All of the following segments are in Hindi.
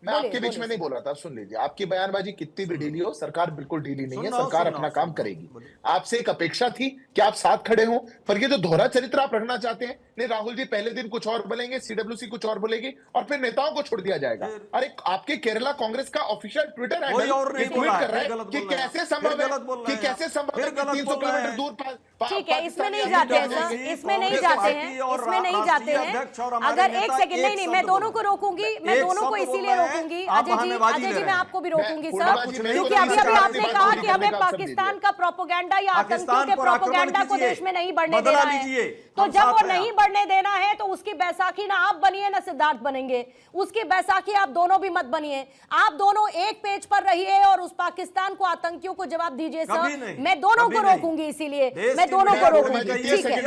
मैं आपके बीच में नहीं बोल रहा था, सुन लीजिए। आपकी बयानबाजी कितनी भी ढीली हो, सरकार बिल्कुल ढीली नहीं है, सरकार अपना काम करेगी। आपसे एक अपेक्षा थी कि आप साथ खड़े हों, पर ये जो दोहरा चरित्र आप रखना चाहते हैं, नहीं, राहुल जी पहले दिन कुछ और बोलेंगे, सीडब्ल्यूसी कुछ और बोलेगी और फिर नेताओं को छोड़ दिया जाएगा। अरे आपके केरला कांग्रेस का ऑफिशियल ट्विटर कोई और हैंडल नहीं ट्वीट बोला कर रहा है, है कि कैसे संभव है कि 300 किलोमीटर दूर ठीक है, इसमें नहीं जाते हैं सर, इसमें नहीं जाते हैं, इसमें नहीं जाते हैं। अगर एक सेकंड, नहीं, मैं दोनों को रोकूंगी, मैं दोनों को इसीलिए रोकूंगी। अजय जी मैं आपको भी रोकूंगी सर, क्योंकि अभी अभी आपने कहा कि हमें पाकिस्तान का प्रोपोगेंडा या आतंकियों के प्रोपोगेंडा को देश में नहीं बढ़ने देना है। तो जब वो नहीं बढ़ने देना है तो उसकी बैसाखी ना आप बनिए ना सिद्धार्थ बनेंगे, उसकी बैसाखी आप दोनों भी मत बनिए। आप दोनों एक पेज पर रहिए और उस पाकिस्तान को, आतंकियों को जवाब दीजिए सर। मैं दोनों को रोकूंगी, इसीलिए मैं दोनों को रोकूंगी। ठीक है,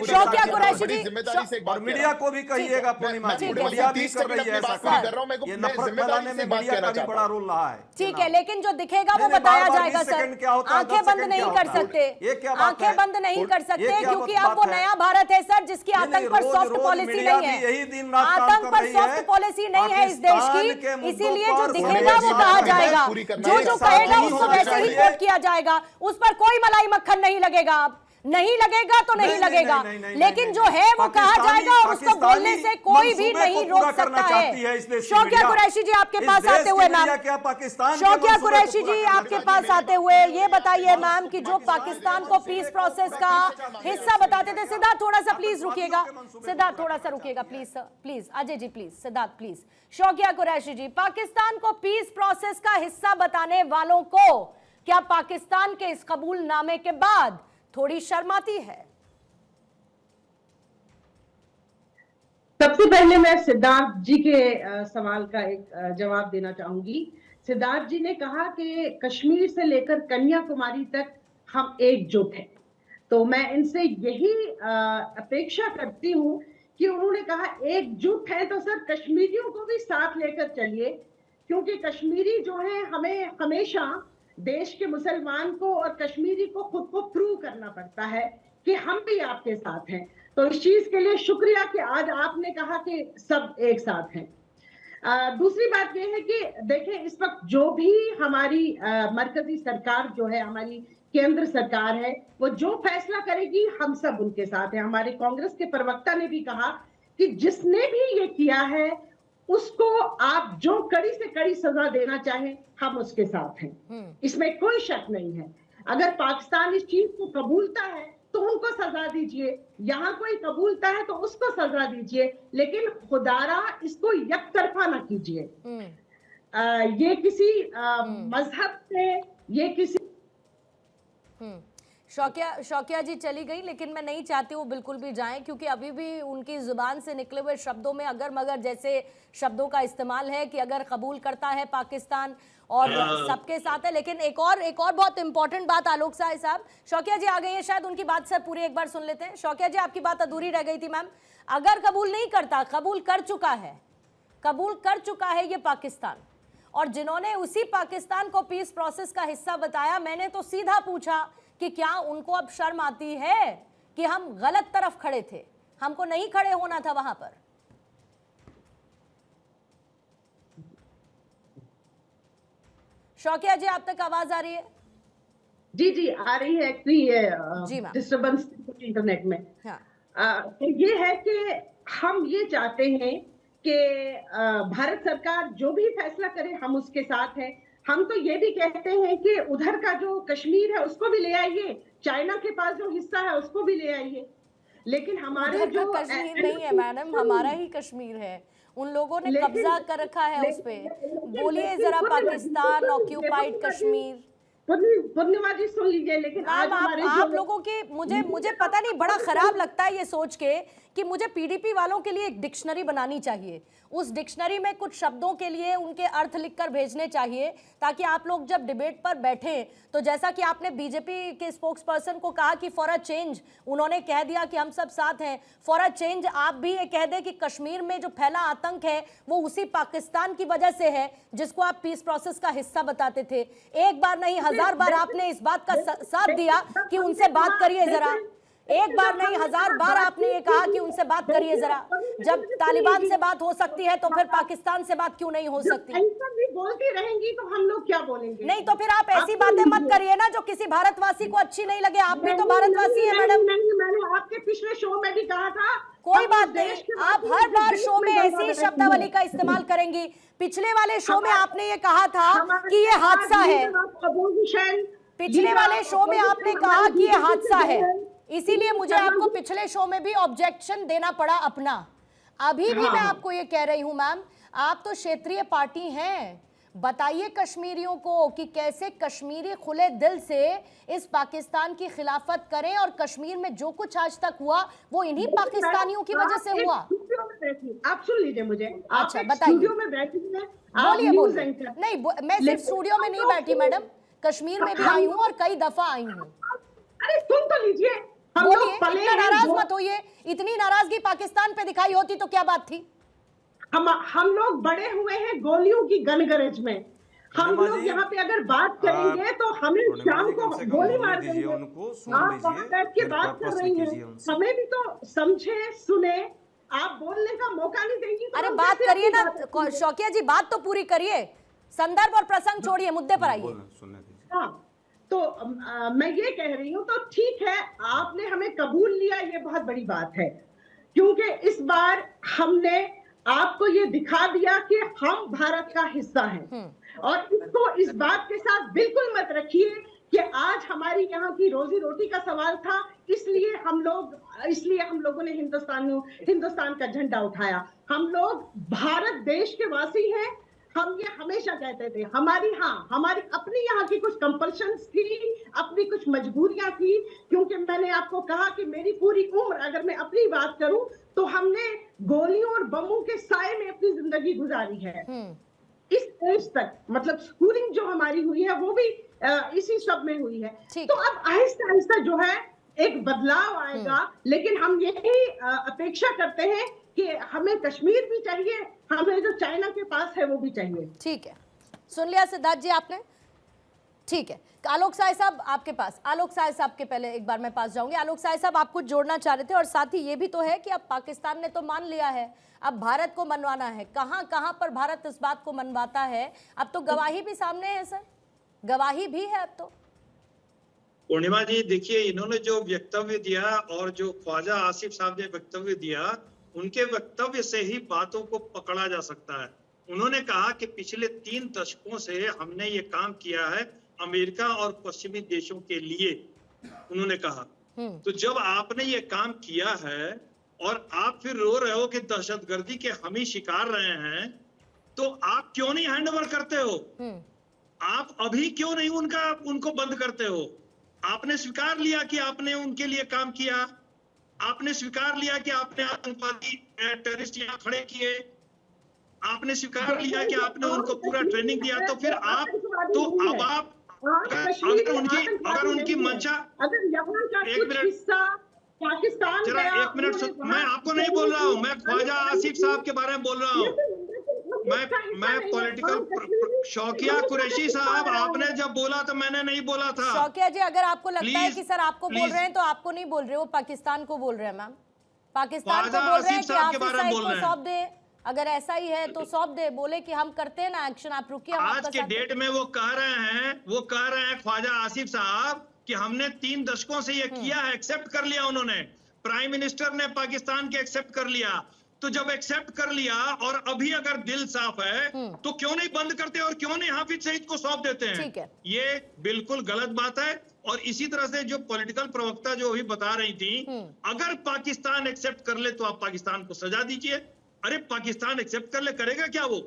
शौकिया कुरैशी जी, और मीडिया को भी कहिएगा पूर्णिमा जी, मीडिया भी कर रही है ऐसा काम, ये नफरत फैलाने में मीडिया का भी बड़ा रोल रहा है। ठीक है, लेकिन जो दिखेगा वो बताया जाएगा सर। आंखें बंद नहीं कर सकते, आंखें बंद नहीं कर सकते, क्योंकि अब वो नया भारत है सर, जिसकी आतंक पर सॉफ्ट पॉलिसी नहीं है। आतंक पर सॉफ्ट पॉलिसी नहीं है इस देश की, इसीलिए जो दिखेगा वो कहा जाएगा, जो कहेगा उसको वैसे ही कोट किया जाएगा, उस पर कोई मलाई मक्खन नहीं लगेगा। अब नहीं लगेगा तो नहीं लगेगा, लेकिन जो है वो कहा जाएगा और उसको बोलने से कोई भी नहीं रोक सकता है। शौकिया कुरैशी जी आपके पास आते हुए मैम, शौकिया कुरैशी जी आपके पास आते हुए ये बताइए मैम कि जो पाकिस्तान को पीस प्रोसेस का हिस्सा बताते थे, सिद्धार्थ थोड़ा सा प्लीज रुकिएगा, सिद्धार्थ थोड़ा सा रुकिएगा please sir, please Ajay ji please, Siddharth please. Shaukiya Qureshi जी, पाकिस्तान को पीस प्रोसेस का हिस्सा बताने वालों को क्या पाकिस्तान के इस कबूलनामे के बाद थोड़ी शर्म आती है? सबसे पहले मैं सिद्धार्थ जी के सवाल का एक जवाब देना चाहूंगी। सिद्धार्थ जी ने कहा कि कश्मीर से लेकर कन्याकुमारी तक हम एकजुट हैं, तो मैं इनसे यही अपेक्षा करती हूं कि उन्होंने कहा एकजुट है तो सर कश्मीरियों को भी साथ लेकर चलिए, क्योंकि कश्मीरी जो है हमें हमेशा देश के मुसलमान को और कश्मीरी को खुद को प्रूव करना पड़ता है कि हम भी आपके साथ हैं। तो इस चीज के लिए शुक्रिया कि आज आपने कहा कि सब एक साथ हैं। दूसरी बात यह है कि देखें, इस वक्त जो भी हमारी मरकजी सरकार जो है, हमारी केंद्र सरकार है, वो जो फैसला करेगी हम सब उनके साथ हैं। हमारे कांग्रेस के प्रवक्ता ने भी कहा कि जिसने भी ये किया है उसको आप जो कड़ी से कड़ी सजा देना चाहें हम उसके साथ हैं, इसमें कोई शक नहीं है। अगर पाकिस्तान इस चीज को कबूलता है तो उनको सजा दीजिए, यहाँ कोई कबूलता है तो उसको सजा दीजिए, लेकिन खुदारा इसको यकतरफा ना कीजिए। ये किसी मजहब से, ये किसी शौकिया जी चली गई, लेकिन मैं नहीं चाहती वो बिल्कुल भी जाएं, क्योंकि अभी भी उनकी जुबान से निकले हुए शब्दों में अगर मगर जैसे शब्दों का इस्तेमाल है कि अगर कबूल करता है पाकिस्तान और सबके साथ है। लेकिन एक और बहुत इंपॉर्टेंट बात आलोक साहब, शौकिया जी आ गई है, शायद उनकी बात सर पूरी एक बार सुन लेते हैं। शौकिया जी आपकी बात अधूरी रह गई थी मैम। अगर कबूल नहीं करता, कबूल कर चुका है ये पाकिस्तान, और जिन्होंने उसी पाकिस्तान को पीस प्रोसेस का हिस्सा बताया, मैंने तो सीधा पूछा कि क्या उनको अब शर्म आती है कि हम गलत तरफ खड़े थे, हमको नहीं खड़े होना था वहां पर। शौकिया जी आप तक आवाज आ रही है? जी आ रही है, एक्चुअली डिस्टर्बेंस इंटरनेट में। तो ये है कि हम ये चाहते हैं कि भारत सरकार जो भी फैसला करे हम उसके साथ हैं। हम तो ये भी कहते हैं कि उधर का जो कश्मीर है उसको भी ले आइए, चाइना के पास जो हिस्सा है उसको भी ले आइए, लेकिन हमारे जो कश्मीर नहीं है मैडम, हमारा ही कश्मीर है, उन लोगों ने कब्जा कर रखा है उस पे। बोलिए जरा, पाकिस्तान ऑक्यूपाइड कश्मीर। पूर्णिमा जी सुन लीजिए, लेकिन आज आप लोगों की मुझे पता नहीं, बड़ा खराब लगता है ये सोच के कि मुझे पीडीपी वालों के लिए एक डिक्शनरी बनानी चाहिए, उस डिक्शनरी में कुछ शब्दों के लिए उनके अर्थ लिखकर भेजने चाहिए, ताकि आप लोग जब डिबेट पर बैठे तो जैसा कि आपने बीजेपी के स्पोक्स पर्सन को कहा कि फॉर अ चेंज उन्होंने कह दिया कि हम सब साथ हैं, फॉर अ चेंज आप भी ये कह दें कि कश्मीर में जो फैला आतंक है वो उसी पाकिस्तान की वजह से है जिसको आप पीस प्रोसेस का हिस्सा बताते थे। एक बार नहीं 1000 बार आपने इस बात का साथ दिया कि उनसे बात करिए जरा, एक बार नहीं 1000 बार आपने ये कहा कि उनसे बात करिए जरा। जब तालिबान से बात हो सकती है तो फिर पाकिस्तान से बात क्यों नहीं हो सकती? ऐसा भी बोलती रहेंगी तो हम लोग क्या बोलेंगे? नहीं तो फिर आप ऐसी बातें मत करिए ना जो किसी भारतवासी को अच्छी नहीं लगे। आप भी तो भारतवासी है मैडम। मैंने आपके पिछले शो में भी कहा था। कोई बात नहीं, आप हर बार शो में ऐसी शब्दावली का इस्तेमाल करेंगी। पिछले वाले शो में आपने ये कहा था कि ये हादसा है। पिछले वाले शो में आपने कहा कि ये हादसा है, इसीलिए मुझे आपको पिछले शो में भी ऑब्जेक्शन देना पड़ा अपना। अभी भी मैं आपको ये कह रही हूं मैम, आप तो क्षेत्रीय पार्टी हैं, बताइए कश्मीरियों को कि कैसे कश्मीरी खुले दिल से इस पाकिस्तान की खिलाफत करें, और कश्मीर में जो कुछ आज तक हुआ वो इन्हीं पाकिस्तानियों की वजह से हुआ। आप सुन लीजिए मुझे। अच्छा बताइए, बोलिए बोलिए। नहीं, मैं सिर्फ स्टूडियो में नहीं बैठी मैडम, कश्मीर में भी आई हूँ और कई दफा आई हूँ। अरे सुन तो लीजिए, बोलिए, इतना नाराज मत होइए। इतनी नाराजगी पाकिस्तान पे दिखाई होती तो क्या बात थी? हम लोग बड़े हुए हैं गोलियों की गनगरज में। हम लोग यहाँ पे अगर बात करेंगे तो हमें शाम को गोली मार देंगे। आप बैठ के बात कर रही हैं, हमें भी तो समझे सुने, आप बोलने का मौका नहीं देंगी तो अरे बात करिए ना शौकिया जी, बात तो पूरी करिए। संदर्भ और प्रसंग छोड़िए, मुद्दे पर आइए। हाँ, तो मैं ये कह रही हूँ, तो ठीक है आपने हमें कबूल लिया, ये बहुत बड़ी बात है, क्योंकि इस बार हमने आपको ये दिखा दिया कि हम भारत का हिस्सा हैं। और इसको इस बात के साथ बिल्कुल मत रखिए कि आज हमारी यहाँ की रोजी रोटी का सवाल था, इसलिए हम लोगों ने हिंदुस्तान का झंडा उठाया। हम लोग भारत देश के वासी हैं। हम ये हमेशा कहते थे। हमारी अपनी यहाँ की कुछ कंपल्शंस थी, अपनी कुछ मजबूरियां थी, क्योंकि मैंने आपको कहा कि मेरी पूरी उम्र, अगर मैं अपनी बात करूं तो हमने गोलियों और बमों के साए में अपनी जिंदगी गुजारी है। इस एज तक, मतलब स्कूलिंग जो हमारी हुई है वो भी इसी सब में हुई है। तो अब आहिस्ता आहिस्ता जो है एक बदलाव आएगा, लेकिन हम यही अपेक्षा करते हैं कि हमें कश्मीर भी चाहिए, हमें जो चाइना के पास है वो भी चाहिए। ठीक है, सुन लिया सिद्धार्थ जी आपने। ठीक है, आलोक साय साहब आपके पास। आलोक साय साहब के पहले एक बार मैं पास जाऊंगी। आलोक साय साहब, आप कुछ जोड़ना चाह रहे थे, और साथ ही ये भी तो है कि अब पाकिस्तान ने तो मान लिया है, अब भारत को मनवाना है। कहां कहां पर भारत इस बात को मनवाता है? अब तो गवाही भी सामने है सर, गवाही भी है अब तो। पूर्णिमा जी देखिए, इन्होंने जो वक्तव्य दिया और जो ख्वाजा आसिफ साहब ने वक्तव्य दिया, उनके वक्तव्य से ही बातों को पकड़ा जा सकता है। उन्होंने कहा कि पिछले 3 दशकों से हमने ये काम किया है अमेरिका और पश्चिमी देशों के लिए, उन्होंने कहा। तो जब आपने ये काम किया है और आप फिर रो रहे हो कि दहशतगर्दी के हम ही शिकार रहे हैं, तो आप क्यों नहीं हैंड ओवर करते हो? आप अभी क्यों नहीं उनको बंद करते हो? आपने स्वीकार लिया कि आपने उनके लिए काम किया, आपने स्वीकार लिया कि आपने आतंकवादी टेररिस्ट यहाँ खड़े किए, आपने स्वीकार लिया कि आपने उनको पूरा ट्रेनिंग दिया। तो फिर आप, तो अब आप अगर उनकी मंशा, एक मिनट, मैं आपको नहीं बोल रहा हूँ, मैं ख्वाजा आसिफ साहब के बारे में बोल रहा हूँ। मैं पॉलिटिकल शौकिया कुरैशी साहब, आपने जब बोला तो मैंने नहीं बोला था। शौकिया जी, अगर आपको लगता है कि सर आपको बोल रहे हैं तो आपको नहीं बोल रहे, वो पाकिस्तान को बोल रहे हैं मैम, पाकिस्तान को बोल रहे हैं कि आप इस साइड को सौंप दे। अगर ऐसा ही है तो सौंप दे, बोले कि हम करते हैं ना एक्शन, आप रुकिए। आज के डेट में वो कह रहे हैं ख्वाजा आसिफ साहब कि हमने 3 दशकों से ये किया है, एक्सेप्ट कर लिया उन्होंने, प्राइम मिनिस्टर ने पाकिस्तान के एक्सेप्ट कर लिया। तो जब एक्सेप्ट कर लिया और अभी अगर दिल साफ है तो क्यों नहीं बंद करते और क्यों नहीं हाफिज सईद को सौंप देते हैं? ठीक है, ये बिल्कुल गलत बात है। और इसी तरह से जो पॉलिटिकल प्रवक्ता जो अभी बता रही थी, अगर पाकिस्तान एक्सेप्ट कर ले तो आप पाकिस्तान को सजा दीजिए। अरे पाकिस्तान एक्सेप्ट कर ले, करेगा क्या वो?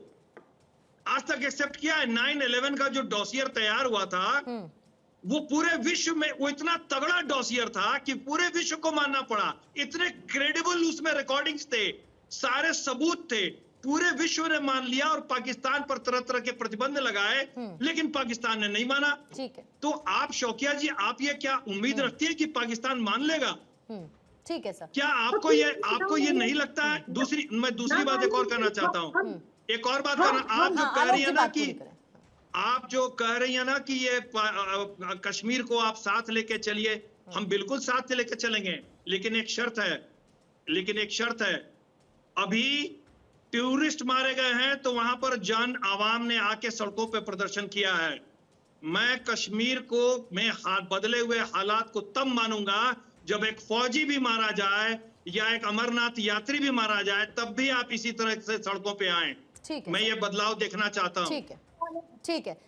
आज तक एक्सेप्ट किया है? 9/11 का जो डॉसियर तैयार हुआ था, वो पूरे विश्व में, वो इतना तगड़ा डॉसियर था कि पूरे विश्व को मानना पड़ा। इतने क्रेडिबल उसमें रिकॉर्डिंग्स थे, सारे सबूत थे, पूरे विश्व ने मान लिया और पाकिस्तान पर तरह तरह के प्रतिबंध लगाए, लेकिन पाकिस्तान ने नहीं माना। ठीक है, तो आप शौकिया जी, आप ये क्या उम्मीद रखती है कि पाकिस्तान मान लेगा? ठीक है सर, क्या आपको ये नहीं लगता है? मैं दूसरी बात एक और करना चाहता हूँ, एक और बात करना। आप जो कह रही है ना कि आप जो कह रही है ना कि ये कश्मीर को आप साथ लेके चलिए, हम बिल्कुल साथ लेकर चलेंगे, लेकिन एक शर्त है, अभी टूरिस्ट मारे गए हैं तो वहां पर आवाम ने आके सड़कों पे प्रदर्शन किया है। मैं कश्मीर को बदले हुए हालात को तब मानूंगा जब एक फौजी भी मारा जाए या एक अमरनाथ यात्री भी मारा जाए, तब भी आप इसी तरह से सड़कों पे आए। ठीक है, मैं ये बदलाव देखना चाहता हूँ। ठीक है।